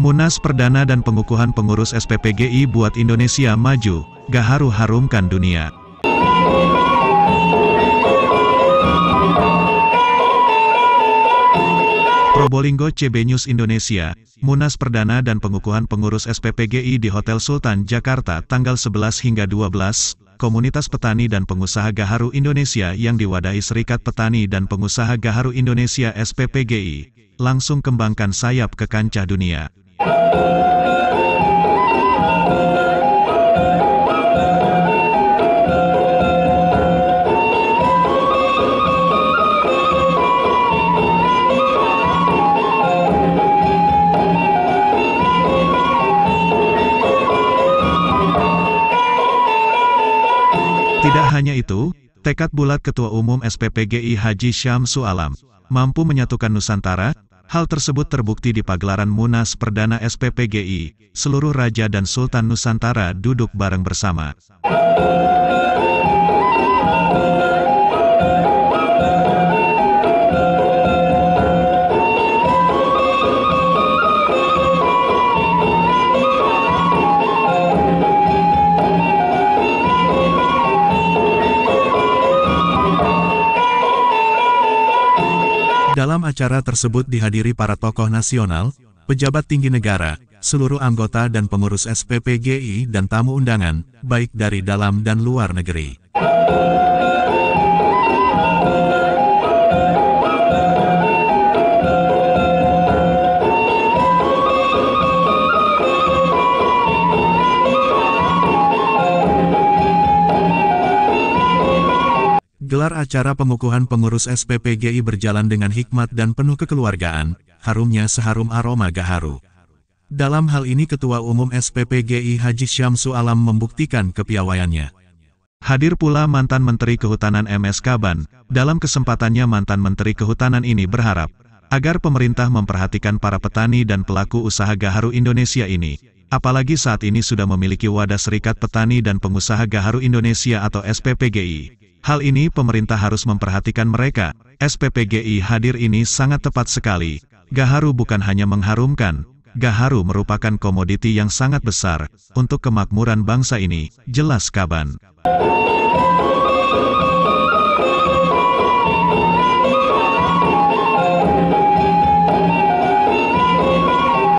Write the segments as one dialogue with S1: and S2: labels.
S1: Munas Perdana dan Pengukuhan Pengurus SPPGI buat Indonesia maju, Gaharu harumkan dunia. Probolinggo CB News Indonesia, Munas Perdana dan Pengukuhan Pengurus SPPGI di Hotel Sultan Jakarta tanggal 11 hingga 12, Komunitas Petani dan Pengusaha Gaharu Indonesia yang diwadahi Serikat Petani dan Pengusaha Gaharu Indonesia SPPGI, langsung kembangkan sayap ke kancah dunia. Tidak hanya itu, tekad bulat Ketua Umum SPPGI Haji Syamsu Alam, mampu menyatukan Nusantara. Hal tersebut terbukti di pagelaran Munas Perdana SPPGI, seluruh Raja dan Sultan Nusantara duduk bareng bersama. Dalam acara tersebut dihadiri para tokoh nasional, pejabat tinggi negara, seluruh anggota dan pengurus SPPGI dan tamu undangan, baik dari dalam dan luar negeri. Gelar acara pengukuhan pengurus SPPGI berjalan dengan hikmat dan penuh kekeluargaan, harumnya seharum aroma Gaharu. Dalam hal ini Ketua Umum SPPGI Haji Syamsu Alam membuktikan kepiawaiannya. Hadir pula mantan Menteri Kehutanan MS Kaban. Dalam kesempatannya mantan Menteri Kehutanan ini berharap agar pemerintah memperhatikan para petani dan pelaku usaha Gaharu Indonesia ini. Apalagi saat ini sudah memiliki wadah Serikat Petani dan Pengusaha Gaharu Indonesia atau SPPGI. Hal ini pemerintah harus memperhatikan mereka. SPPGI hadir ini sangat tepat sekali. Gaharu bukan hanya mengharumkan, Gaharu merupakan komoditi yang sangat besar untuk kemakmuran bangsa ini, jelas Kaban.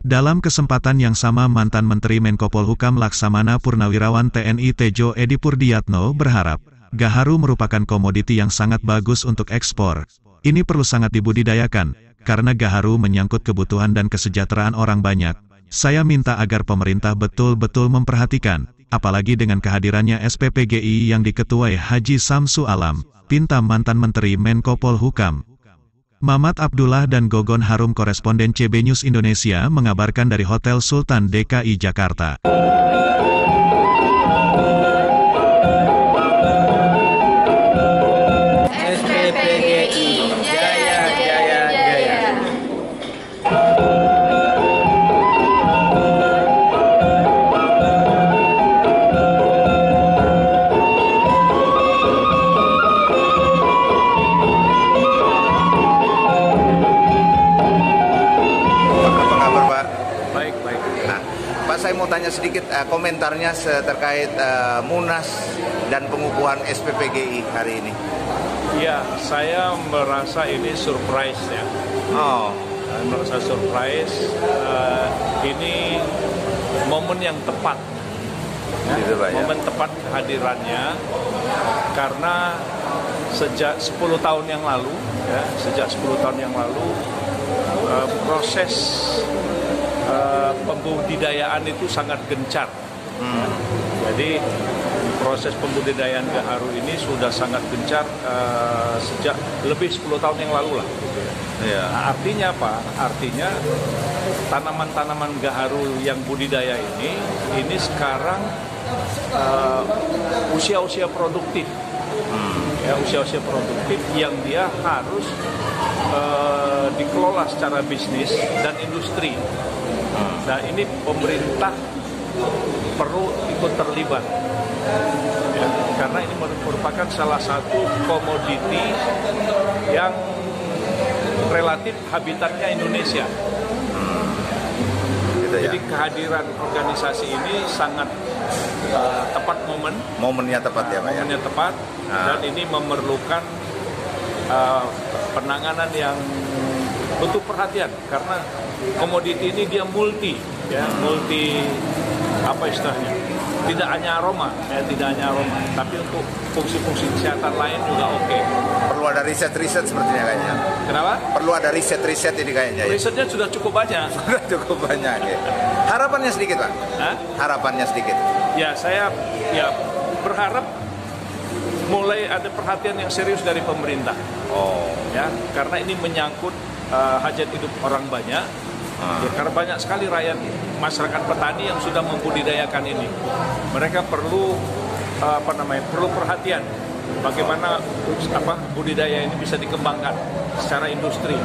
S1: Dalam kesempatan yang sama mantan Menteri Menko Polhukam Laksamana Purnawirawan TNI Tejo Edi Purdiatno berharap, Gaharu merupakan komoditi yang sangat bagus untuk ekspor. Ini perlu sangat dibudidayakan, karena Gaharu menyangkut kebutuhan dan kesejahteraan orang banyak. Saya minta agar pemerintah betul-betul memperhatikan, apalagi dengan kehadirannya SPPGI yang diketuai Haji Syamsu Alam, pinta mantan Menteri Menko Polhukam. Mamat Abdullah dan Gogon Harum koresponden CB News Indonesia mengabarkan dari Hotel Sultan DKI Jakarta.
S2: Saya mau tanya sedikit komentarnya terkait Munas dan pengukuhan SPPGI hari ini.
S3: Ya, saya merasa ini surprise ya. Saya merasa surprise. Ini momen yang tepat.
S2: Gitu, Pak, ya?
S3: Momen tepat kehadirannya karena sejak 10 tahun yang lalu, proses pembudidayaan itu sangat gencar. Jadi proses pembudidayaan Gaharu ini sudah sangat gencar sejak lebih 10 tahun yang lalu lah.
S2: Ya.
S3: Nah, artinya apa? Artinya tanaman-tanaman Gaharu yang budidaya ini sekarang usia-usia produktif. Ya, usia-usia produktif yang dia harus dikelola secara bisnis dan industri. Nah, ini pemerintah perlu ikut terlibat, ya, karena ini merupakan salah satu komoditi yang relatif habitatnya Indonesia.
S2: gitu ya.
S3: Jadi kehadiran organisasi ini sangat tepat
S2: Momennya tepat ya Pak ya.
S3: momennya tepat, dan ini memerlukan penanganan yang butuh perhatian karena komoditi ini dia multi apa istilahnya, tidak hanya aroma, tapi untuk fungsi-fungsi kesehatan lain juga oke.
S2: Perlu ada riset-riset sepertinya kayaknya.
S3: Kenapa?
S2: Perlu ada riset-riset ini kayaknya ya.
S3: Risetnya sudah cukup banyak.
S2: Sudah cukup banyak ya. Harapannya sedikit Pak. Harapannya sedikit.
S3: Ya, saya berharap mulai ada perhatian yang serius dari pemerintah. Ya, karena ini menyangkut hajat hidup orang banyak. Ya, karena banyak sekali rakyat masyarakat petani yang sudah membudidayakan ini. Mereka perlu perlu perhatian bagaimana budidaya ini bisa dikembangkan secara industri.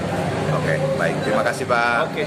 S2: Oke, baik. Terima kasih Pak.
S3: Oke.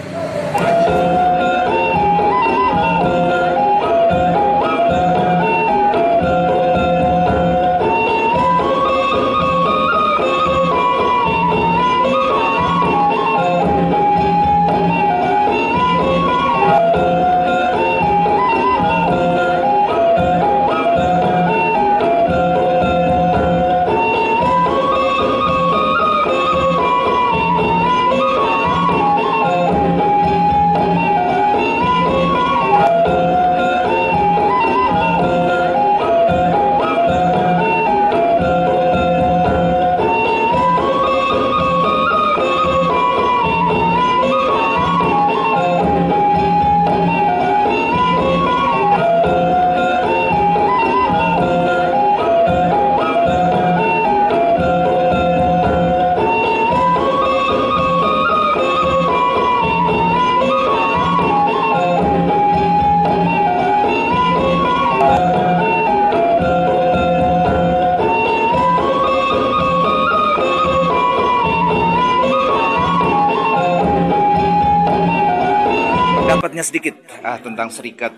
S2: Pendapatnya sedikit tentang Serikat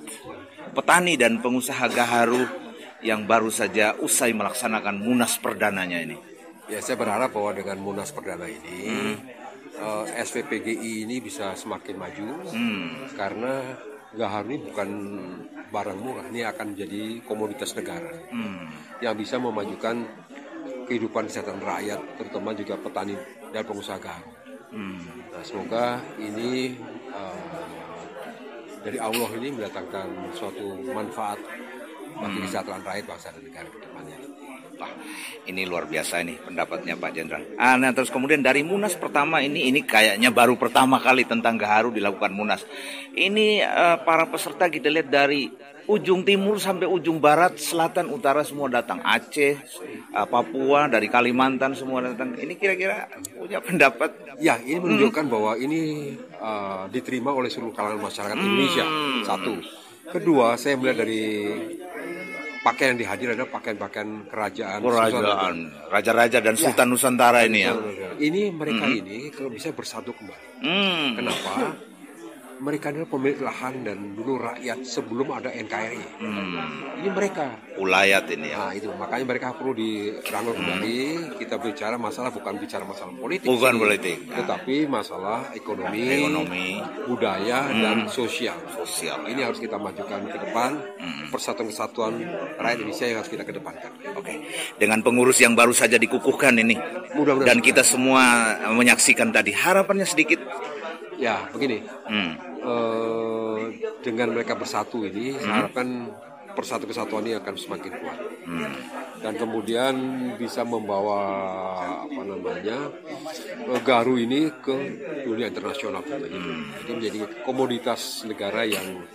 S2: Petani dan Pengusaha Gaharu yang baru saja usai melaksanakan Munas perdananya ini.
S4: Ya, saya berharap bahwa dengan Munas perdana ini SPPGI ini bisa semakin maju karena Gaharu ini bukan barang murah, ini akan jadi komoditas negara yang bisa memajukan kehidupan kesehatan rakyat, terutama juga petani dan pengusaha gaharu. Nah, semoga ini dari Allah ini mendatangkan suatu manfaat bagi kesejahteraan rakyat, bangsa dan negara ke depannya.
S2: Wah, ini luar biasa ini pendapatnya Pak Jenderal. Nah, terus kemudian dari Munas pertama ini kayaknya baru pertama kali tentang Gaharu dilakukan Munas. Ini para peserta kita lihat dari ujung timur sampai ujung barat, selatan, utara semua datang. Aceh, Papua, dari Kalimantan semua datang. Ini kira-kira punya pendapat?
S4: Ya, ini menunjukkan bahwa ini diterima oleh seluruh kalangan masyarakat Indonesia. Satu. Kedua, saya melihat dari pakaian yang dihadir adalah pakaian-pakaian kerajaan,
S2: raja-raja dan sultan Nusantara ini ya.
S4: Ini mereka ini kalau bisa bersatu kembali. Kenapa? Mereka adalah pemilik lahan dan dulu rakyat sebelum ada NKRI. Ini mereka.
S2: Ulayat ini ya.
S4: Nah, itu makanya mereka perlu dirangkul kembali. Kita bicara masalah bukan bicara masalah politik.
S2: Bukan politik.
S4: Tetapi masalah ekonomi, budaya dan sosial. Ini harus kita majukan ke depan. Persatuan-kesatuan rakyat Indonesia yang harus kita kedepankan.
S2: Oke. Dengan pengurus yang baru saja dikukuhkan ini.
S4: Mudah-mudahan.
S2: Dan kita semua menyaksikan tadi. Harapannya sedikit.
S4: Ya, begini. Dengan mereka bersatu ini, saya harapkan persatu-kesatuan ini akan semakin kuat. Dan kemudian bisa membawa Gaharu ini ke dunia internasional. Jadi menjadi komoditas negara yang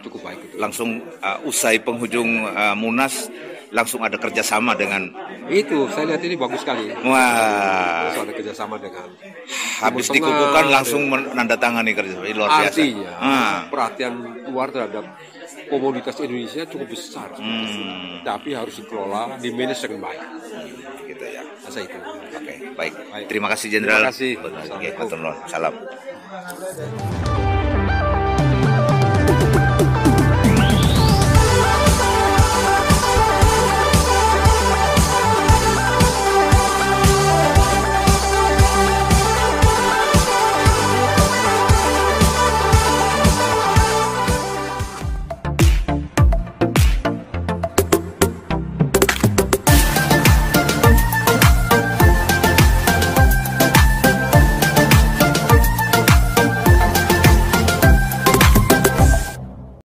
S4: cukup baik.
S2: Langsung usai penghujung Munas, langsung ada kerjasama dengan
S4: itu. Saya lihat ini bagus sekali.
S2: Wah,
S4: ada kerjasama dengan
S2: habis dikukuhkan langsung menandatangani kerjasama. Ini luar biasa.
S4: Artinya perhatian luar terhadap komoditas Indonesia cukup besar, tapi harus dikelola, dimanage dengan baik.
S2: Gitu ya.
S4: Masa itu.
S2: Oke, baik. Terima kasih Jenderal.
S4: Terima kasih.
S2: Oke, Salam.